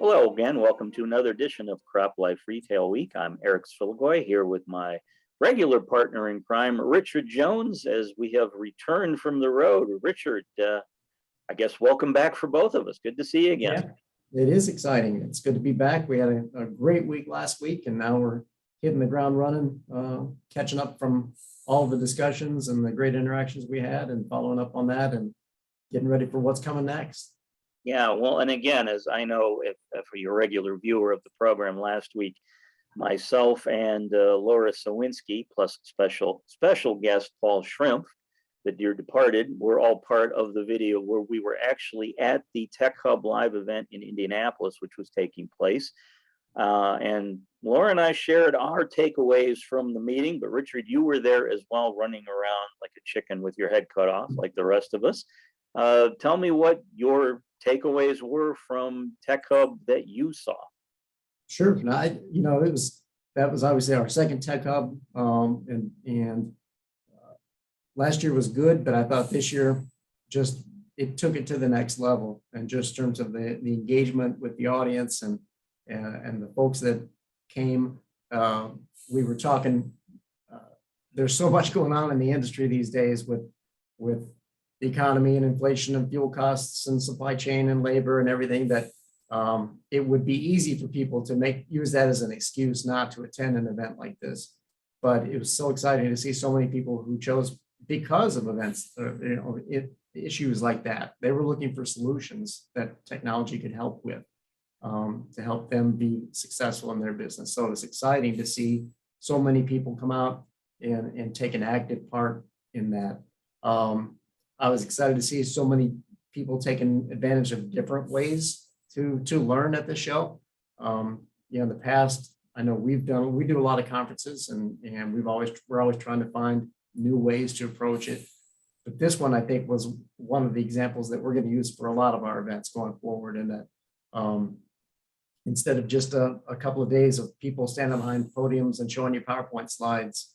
Hello again. Welcome to another edition of CropLife Retail Week. I'm Eric Sfiligoj here with my regular partner in crime, Richard Jones, as we have returned from the road. Richard, I guess welcome back for both of us. Good to see you again. Yeah, it is exciting. It's good to be back. We had a great week last week, and now we're hitting the ground running, catching up from all the discussions and the great interactions we had and following up on that and getting ready for what's coming next. Yeah, well, and again, as I know, if for your regular viewer of the program last week, myself and Laura Sawinski, plus special guest Paul Shrimp, the dear departed, were all part of the video where we were actually at the Tech Hub Live event in Indianapolis, which was taking place. And Laura and I shared our takeaways from the meeting, but Richard, you were there as well, running around like a chicken with your head cut off, like the rest of us. Tell me what your takeaways were from Tech Hub that you saw. Sure. That was obviously our second Tech Hub, and last year was good, but I thought this year it took it to the next level, and just in terms of the engagement with the audience and the folks that came. We were talking. There's so much going on in the industry these days with the economy and inflation and fuel costs and supply chain and labor and everything, that it would be easy for people to use that as an excuse not to attend an event like this. But it was so exciting to see so many people who chose because of events, issues like that. They were looking for solutions that technology could help with, to help them be successful in their business. So it's exciting to see so many people come out and take an active part in that. I was excited to see so many people taking advantage of different ways to learn at the show. In the past, I know we do a lot of conferences, and we're always trying to find new ways to approach it. But this one, I think, was one of the examples that we're going to use for a lot of our events going forward, in that instead of just a couple of days of people standing behind podiums and showing you PowerPoint slides,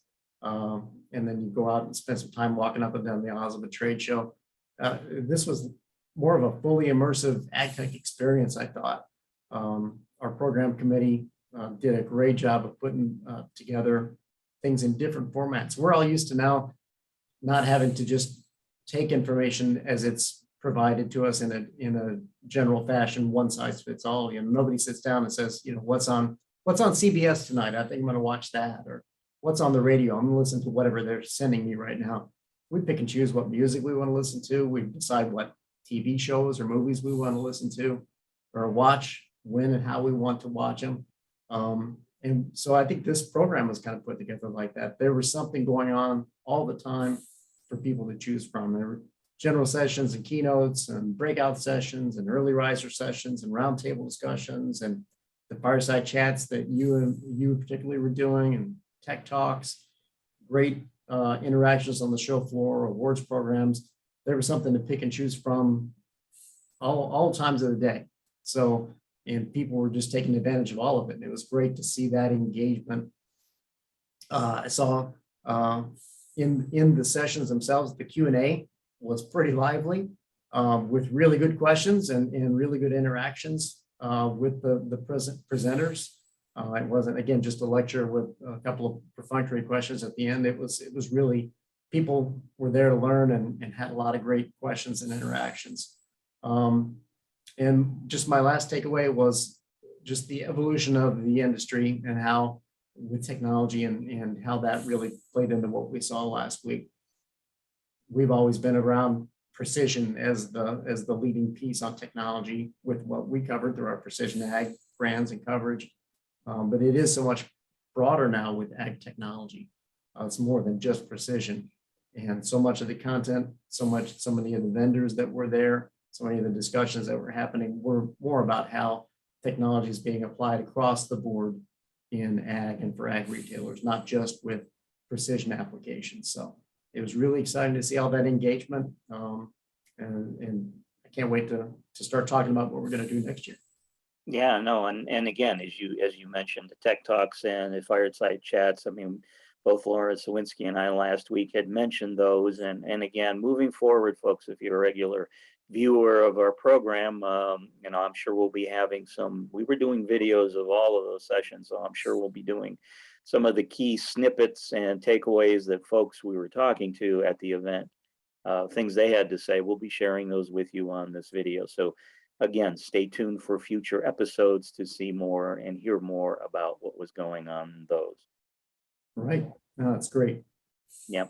and then you go out and spend some time walking up and down the aisles of a trade show. This was more of a fully immersive ag tech experience, I thought. Our program committee did a great job of putting together things in different formats. We're all used to now not having to just take information as it's provided to us in a general fashion, one size fits all. Nobody sits down and says, what's on CBS tonight? I think I'm going to watch that. Or what's on the radio? I'm going to listen to whatever they're sending me right now. We pick and choose what music we want to listen to. We decide what TV shows or movies we want to listen to or watch, when and how we want to watch them. And so I think this program was kind of put together like that. There was something going on all the time for people to choose from. There were general sessions and keynotes and breakout sessions and early riser sessions and roundtable discussions and the fireside chats that you particularly were doing, and tech talks, great interactions on the show floor, awards programs. There was something to pick and choose from all times of the day. So, and people were just taking advantage of all of it. And it was great to see that engagement. I saw in the sessions themselves, the Q&A was pretty lively, with really good questions and really good interactions with the presenters. It wasn't, again, just a lecture with a couple of perfunctory questions at the end. It was really, people were there to learn and had a lot of great questions and interactions. And just my last takeaway was just the evolution of the industry and how, with technology and how that really played into what we saw last week. We've always been around precision as the leading piece on technology with what we covered through our precision ag brands and coverage. But it is so much broader now with ag technology. It's more than just precision, and so much of the content, so many of the vendors that were there, so many of the discussions that were happening were more about how technology is being applied across the board in ag and for ag retailers, not just with precision applications. So it was really exciting to see all that engagement, and I can't wait to start talking about what we're going to do next year. Yeah, no, and again, as you mentioned, the tech talks and the fireside chats. I mean, both Laura Sawinski and I last week had mentioned those, and again, moving forward, folks, if you're a regular viewer of our program, I'm sure we'll be having we were doing videos of all of those sessions, so I'm sure we'll be doing some of the key snippets and takeaways that folks we were talking to at the event, things they had to say. We'll be sharing those with you on this video. So again, stay tuned for future episodes to see more and hear more about what was going on in those. Right. No, that's great. Yeah.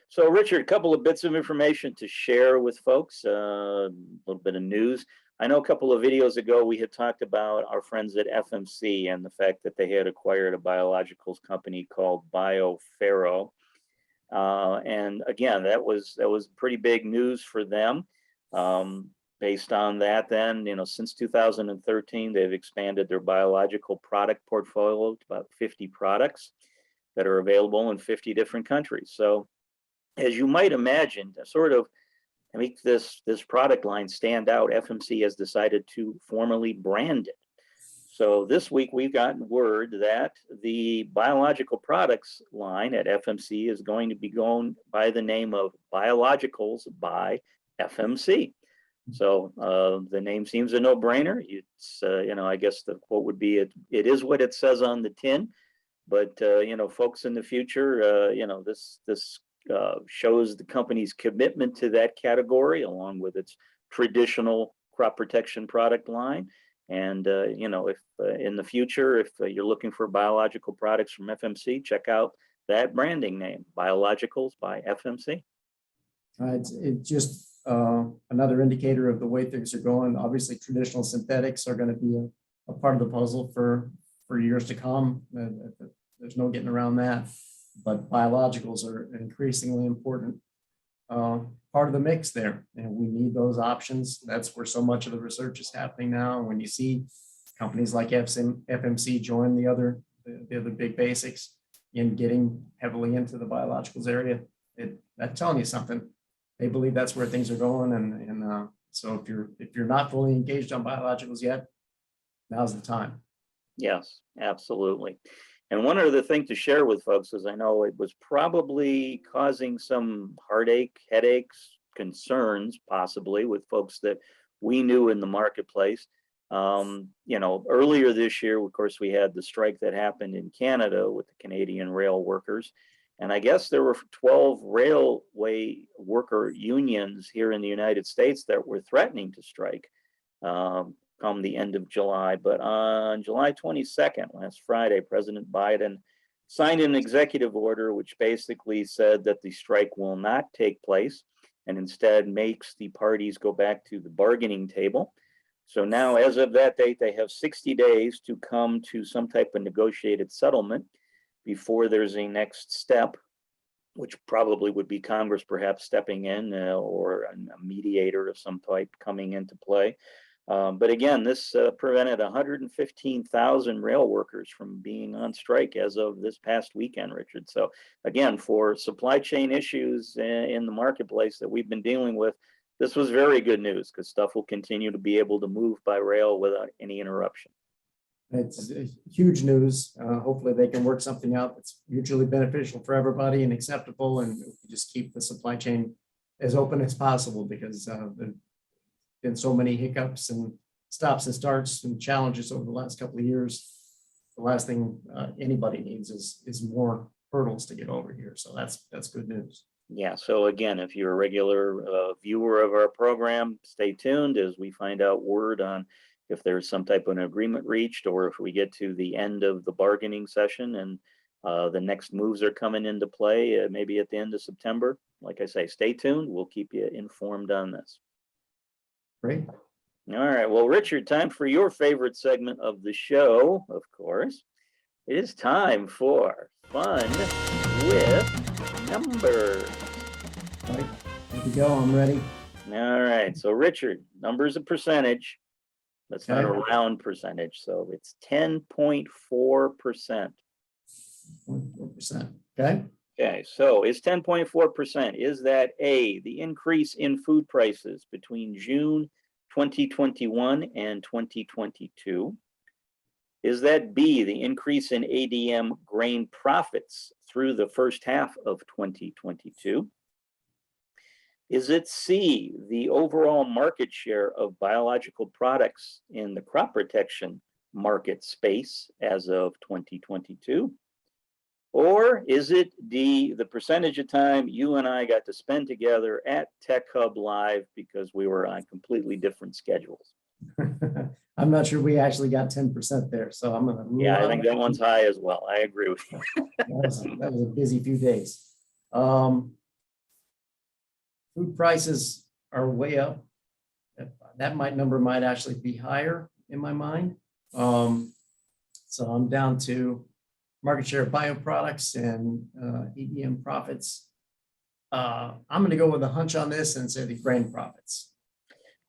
So Richard, a couple of bits of information to share with folks, a little bit of news. I know a couple of videos ago, we had talked about our friends at FMC and the fact that they had acquired a biologicals company called BioPhero. And again, that was pretty big news for them. Based on that, then, since 2013, they've expanded their biological product portfolio to about 50 products that are available in 50 different countries. So as you might imagine, to sort of make this product line stand out, FMC has decided to formally brand it. So this week we've gotten word that the biological products line at FMC is going to be going by the name of Biologicals by FMC. So the name seems a no-brainer. It's I guess the quote would be, it is what it says on the tin. But folks in the future, this shows the company's commitment to that category, along with its traditional crop protection product line. And if in the future, if you're looking for biological products from FMC, check out that branding name, Biologicals by FMC. It's just another indicator of the way things are going. Obviously, traditional synthetics are going to be a part of the puzzle for years to come. There's no getting around that. But biologicals are an increasingly important part of the mix there. And we need those options. That's where so much of the research is happening now. And when you see companies like FMC join the other big basics in getting heavily into the biologicals area, that's telling you something. They believe that's where things are going. And so if you're not fully engaged on biologicals yet, now's the time. Yes, absolutely. And one other thing to share with folks is, I know it was probably causing some heartache, headaches, concerns, possibly with folks that we knew in the marketplace. Earlier this year, of course, we had the strike that happened in Canada with the Canadian rail workers. And I guess there were 12 railway worker unions here in the United States that were threatening to strike come the end of July. But on July 22nd, last Friday, President Biden signed an executive order which basically said that the strike will not take place and instead makes the parties go back to the bargaining table. So now, as of that date, they have 60 days to come to some type of negotiated settlement before there's a next step, which probably would be Congress perhaps stepping in or a mediator of some type coming into play. But again, this prevented 115,000 rail workers from being on strike as of this past weekend, Richard. So again, for supply chain issues in the marketplace that we've been dealing with, this was very good news because stuff will continue to be able to move by rail without any interruption. It's huge news. Hopefully they can work something out that's mutually beneficial for everybody and acceptable, and just keep the supply chain as open as possible, because there's been so many hiccups and stops and starts and challenges over the last couple of years. The last thing anybody needs is more hurdles to get over here. So that's good news. Yeah. So again, if you're a regular viewer of our program, stay tuned as we find out word on if there's some type of an agreement reached, or if we get to the end of the bargaining session and the next moves are coming into play, maybe at the end of September. Like I say, stay tuned. We'll keep you informed on this. Great. All right. Well, Richard, time for your favorite segment of the show, of course. It is time for Fun with Numbers. All right. Here we go. I'm ready. All right. So, Richard, numbers a percentage. That's not a round percentage. So it's 10.4%. 4%. Okay. Okay. So is 10.4%, is that A, the increase in food prices between June 2021 and 2022? Is that B, the increase in ADM grain profits through the first half of 2022? Is it C, the overall market share of biological products in the crop protection market space as of 2022? Or is it D, the percentage of time you and I got to spend together at Tech Hub Live because we were on completely different schedules? I'm not sure we actually got 10% there, so I'm gonna. Yeah, I think that one's high as well. I agree with you. That was a busy few days. Food prices are way up. That number might actually be higher in my mind. So I'm down to market share of bioproducts and EDM profits. I'm going to go with a hunch on this and say the grain profits.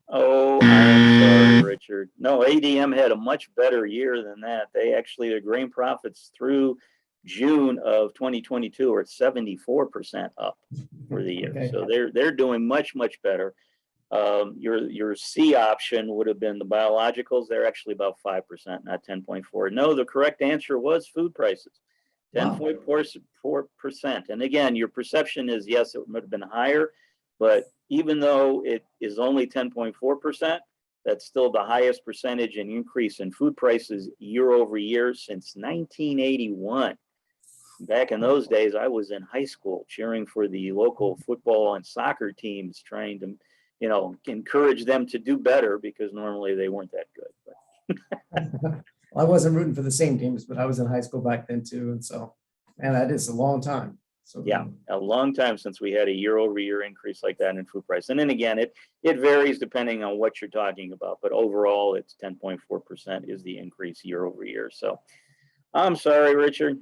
Oh, I'm sorry, Richard. No, ADM had a much better year than that. Their grain profits through June of 2022 are 74% up for the year. Okay. So they're doing much, much better. Your C option would have been the biologicals. They're actually about 5%, not 10.4. No, the correct answer was food prices, 10.4%. And again, your perception is, yes, it would have been higher, but even though it is only 10.4%, that's still the highest percentage in increase in food prices year over year since 1981. Back in those days, I was in high school cheering for the local football and soccer teams, trying to, encourage them to do better because normally they weren't that good. Well, I wasn't rooting for the same teams, but I was in high school back then too. And so, man, that is a long time. So yeah, a long time since we had a year over year increase like that in food price. And then again, it varies depending on what you're talking about, but overall it's 10.4% is the increase year over year. So I'm sorry, Richard.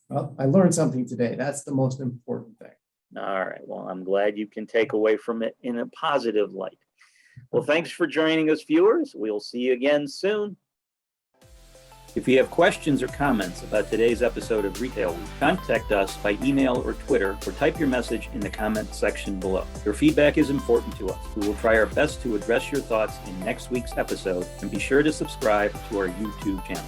Well, I learned something today. That's the most important thing. All right. Well, I'm glad you can take away from it in a positive light. Well, thanks for joining us, viewers. We'll see you again soon. If you have questions or comments about today's episode of Retail Week, contact us by email or Twitter, or type your message in the comment section below. Your feedback is important to us. We will try our best to address your thoughts in next week's episode, and be sure to subscribe to our YouTube channel.